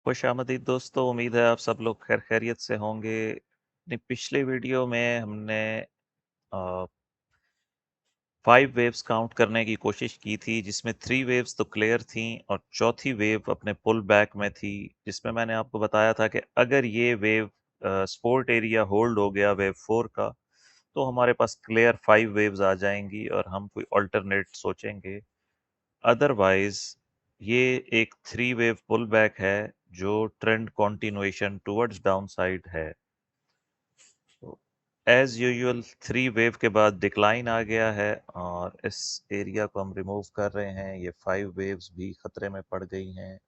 खुश आमदीद दोस्तों, उम्मीद है आप सब लोग खैर खैरियत से होंगे। अपनी पिछले वीडियो में हमने 5 वेव्स काउंट करने की कोशिश की थी, जिसमें 3 वेव्स तो क्लियर थी और चौथी वेव अपने पुल बैक में थी, जिसमें मैंने आपको बताया था कि अगर ये वेव स्पोर्ट एरिया होल्ड हो गया वेव 4 का, तो हमारे पास क्लियर 5 वेव्स आ जाएंगी और हम कोई अल्टरनेट सोचेंगे। अदरवाइज ये एक 3 वेव पुल बैक है जो trend continuation towards down side है। एज यूजुअल 3 वेव के बाद डिक्लाइन आ गया है और इस एरिया को हम रिमूव कर रहे हैं। ये 5 वेव्स भी खतरे में पड़ गई हैं,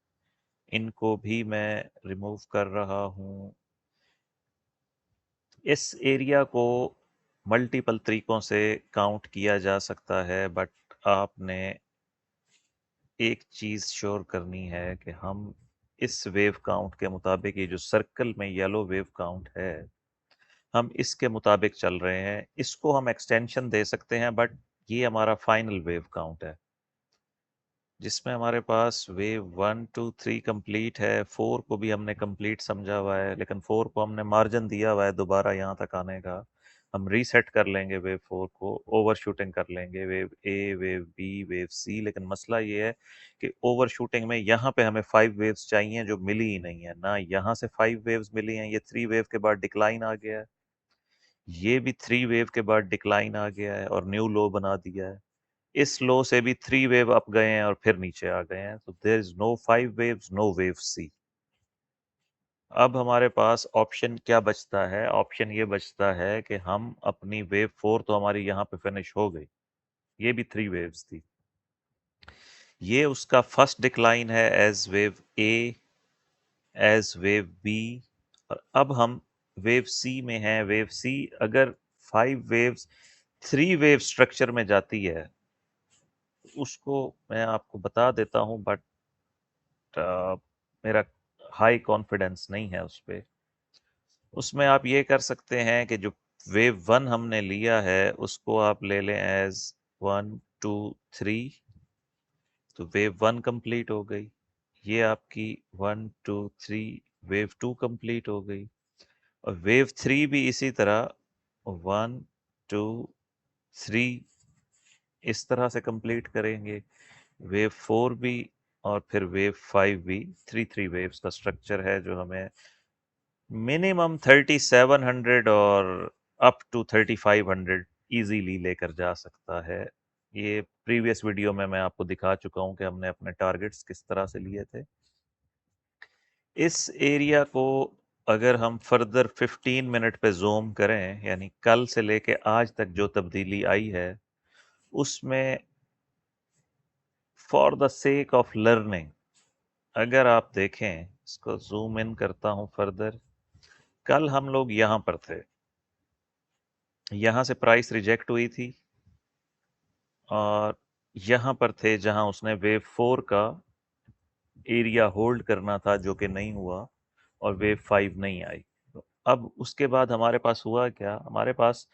इनको भी मैं रिमूव कर रहा हूँ। इस एरिया को मल्टीपल तरीकों से काउंट किया जा सकता है, बट आपने एक चीज़ श्योर करनी है कि हम इस वेव काउंट के मुताबिक, ये जो सर्कल में येलो वेव काउंट है, हम इसके मुताबिक चल रहे हैं। इसको हम एक्सटेंशन दे सकते हैं, बट ये हमारा फाइनल वेव काउंट है, जिसमें हमारे पास वेव 1 2 3 कंप्लीट है। 4 को भी हमने कंप्लीट समझा हुआ है, लेकिन 4 को हमने मार्जिन दिया हुआ है दोबारा यहाँ तक आने का। हम रीसेट कर लेंगे वेव 4 को, ओवर शूटिंग कर लेंगे वेव ए, वेव बी, वेव सी। लेकिन मसला ये है कि ओवर शूटिंग में यहाँ पे हमें 5 वेव्स चाहिए, जो मिली ही नहीं है ना। यहाँ से 5 वेव्स मिली हैं, ये 3 वेव के बाद डिक्लाइन आ गया है, ये भी 3 वेव के बाद डिक्लाइन आ गया है और न्यू लो बना दिया है। इस लो से भी 3 वेव अप गए हैं और फिर नीचे आ गए हैं। तो there is no 5 waves, no wave C. अब हमारे पास ऑप्शन क्या बचता है? ऑप्शन ये बचता है कि हम अपनी वेव 4 तो हमारी यहाँ पे फिनिश हो गई, ये भी 3 वेव्स थी। ये उसका फर्स्ट डिक्लाइन है एज वेव ए, एज वेव बी, और अब हम वेव सी में हैं। वेव सी अगर 5 वेव्स 3 वेव स्ट्रक्चर में जाती है, उसको मैं आपको बता देता हूँ, बट मेरा हाई कॉन्फिडेंस नहीं है उस पे। उसमें आप ये कर सकते हैं कि जो वेव 1 हमने लिया है उसको आप ले लें एज 1 2 3। तो वेव 1 कंप्लीट हो गई, ये आपकी 1 2 3 वेव 2 कंप्लीट हो गई, और वेव 3 भी इसी तरह 1 2 3 इस तरह से कंप्लीट करेंगे। वेव 4 भी और फिर वेव 5 भी 3 3 वेव्स का स्ट्रक्चर है, जो हमें मिनिमम 3700 और अप टू 3500 इजीली लेकर जा सकता है। ये प्रीवियस वीडियो में मैं आपको दिखा चुका हूं कि हमने अपने टारगेट्स किस तरह से लिए थे। इस एरिया को अगर हम फर्दर 15 मिनट पे जूम करें, यानी कल से लेके आज तक जो तब्दीली आई है, उसमें for the sake of learning अगर आप देखें, इसको जूम इन करता हूं फर्दर। कल हम लोग यहां पर थे, यहां से प्राइस रिजेक्ट हुई थी और यहां पर थे जहां उसने वेव 4 का एरिया होल्ड करना था, जो कि नहीं हुआ, और वेव 5 नहीं आई। तो अब उसके बाद हमारे पास हुआ क्या? हमारे पास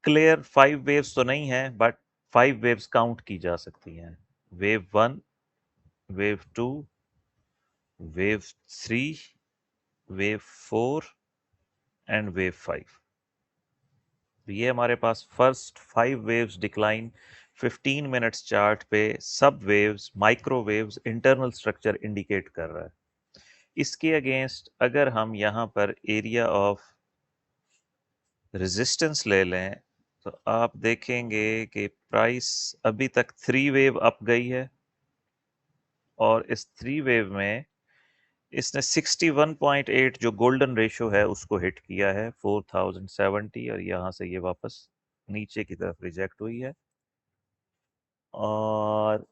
क्लियर 5 वेव्स तो नहीं है, बट 5 वेव्स काउंट की जा सकती हैं। Wave 1, wave 2, wave 3, wave 4 and wave 5। तो ये हमारे पास first 5 waves decline 15 minutes chart पे सब waves, microwaves, internal structure indicate कर रहा है। इसके अगेंस्ट अगर हम यहाँ पर एरिया ऑफ रेजिस्टेंस ले लें, तो आप देखेंगे कि प्राइस अभी तक 3 वेव अप गई है, और इस 3 वेव में इसने 61.8 जो गोल्डन रेशो है उसको हिट किया है, 4070, और यहाँ से ये वापस नीचे की तरफ रिजेक्ट हुई है। और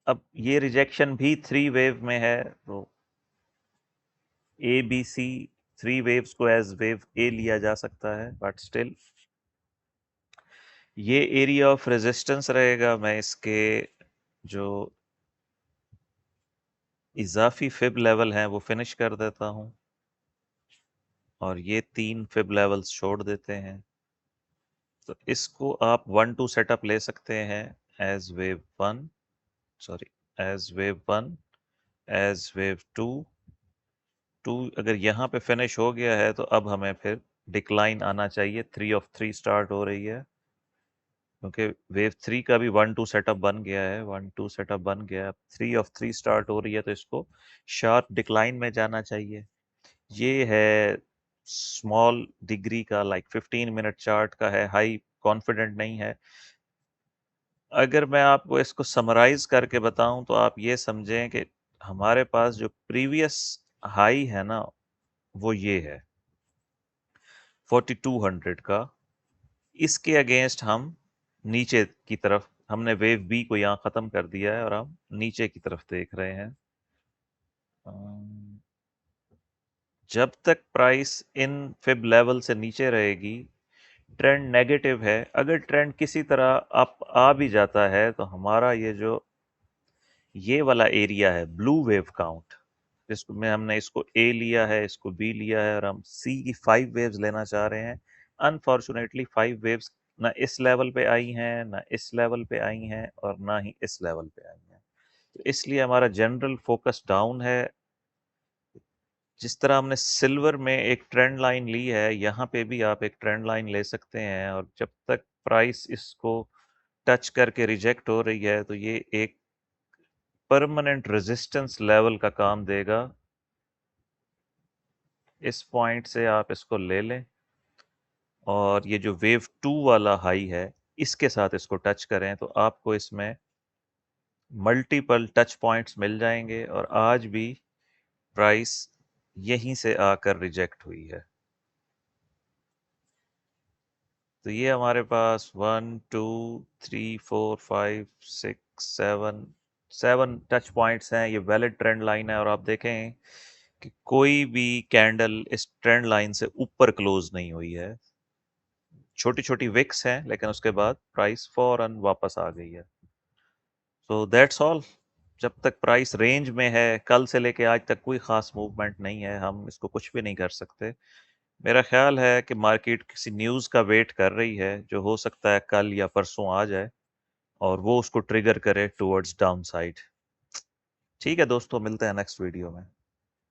अब ये रिजेक्शन भी 3 वेव में है, तो ए बी सी 3 वेव्स को एज वेव ए लिया जा सकता है, बट स्टिल ये एरिया ऑफ रेजिस्टेंस रहेगा। मैं इसके जो इजाफी फिब लेवल हैं वो फिनिश कर देता हूँ, और ये 3 फिब लेवल्स छोड़ देते हैं। तो इसको आप 1 2 सेटअप ले सकते हैं as wave 1, sorry, as wave 1, as wave 2, 2 अगर यहाँ पे फिनिश हो गया है तो अब हमें फिर डिक्लाइन आना चाहिए। 3 ऑफ 3 स्टार्ट हो रही है क्योंकि वेव 3 का भी 1-2 सेटअप बन गया है। 1-2 सेटअप बन गया है, 3 ऑफ 3 स्टार्ट हो रही है तो इसको शार्प डिक्लाइन में जाना चाहिए। ये है स्मॉल डिग्री का, लाइक 15 मिनट चार्ट का है, हाई कॉन्फिडेंट नहीं है। अगर मैं आपको इसको समराइज करके बताऊं तो आप ये समझें कि हमारे पास जो प्रीवियस हाई है ना, वो ये है 4200 का। इसके अगेंस्ट हम नीचे की तरफ, हमने वेव बी को यहाँ ख़त्म कर दिया है और हम नीचे की तरफ देख रहे हैं। जब तक प्राइस इन फिब लेवल से नीचे रहेगी, ट्रेंड नेगेटिव है। अगर ट्रेंड किसी तरह अप आ भी जाता है तो हमारा ये वाला एरिया है ब्लू वेव काउंट, जिसको में हमने इसको ए लिया है, इसको बी लिया है और हम सी की 5 वेव्स लेना चाह रहे हैं। अनफॉर्चुनेटली 5 वेव्स ना इस लेवल पे आई हैं, ना इस लेवल पे आई हैं और ना ही इस लेवल पे आई हैं। तो इसलिए हमारा जनरल फोकस डाउन है। जिस तरह हमने सिल्वर में एक ट्रेंड लाइन ली है, यहाँ पे भी आप एक ट्रेंड लाइन ले सकते हैं और जब तक प्राइस इसको टच करके रिजेक्ट हो रही है तो ये एक परमानेंट रेजिस्टेंस लेवल का काम देगा। इस पॉइंट से आप इसको ले लें और ये जो वेव 2 वाला हाई है इसके साथ इसको टच करें तो आपको इसमें मल्टीपल टच पॉइंट्स मिल जाएंगे और आज भी प्राइस यहीं से आकर रिजेक्ट हुई है। तो ये हमारे पास 1 2 3 4 5 6 7 टच पॉइंट्स हैं। ये वैलिड ट्रेंड लाइन है और आप देखें कि कोई भी कैंडल इस ट्रेंड लाइन से ऊपर क्लोज नहीं हुई है। छोटी छोटी विक्स हैं लेकिन उसके बाद प्राइस फौरन वापस आ गई है। So that's all. जब तक प्राइस रेंज में है, कल से लेके आज तक कोई खास मूवमेंट नहीं है, हम इसको कुछ भी नहीं कर सकते। मेरा ख्याल है कि मार्केट किसी न्यूज़ का वेट कर रही है जो हो सकता है कल या परसों आ जाए और वो उसको ट्रिगर करे टुवर्ड्स डाउन साइड। ठीक है दोस्तों, मिलते हैं नेक्स्ट वीडियो में।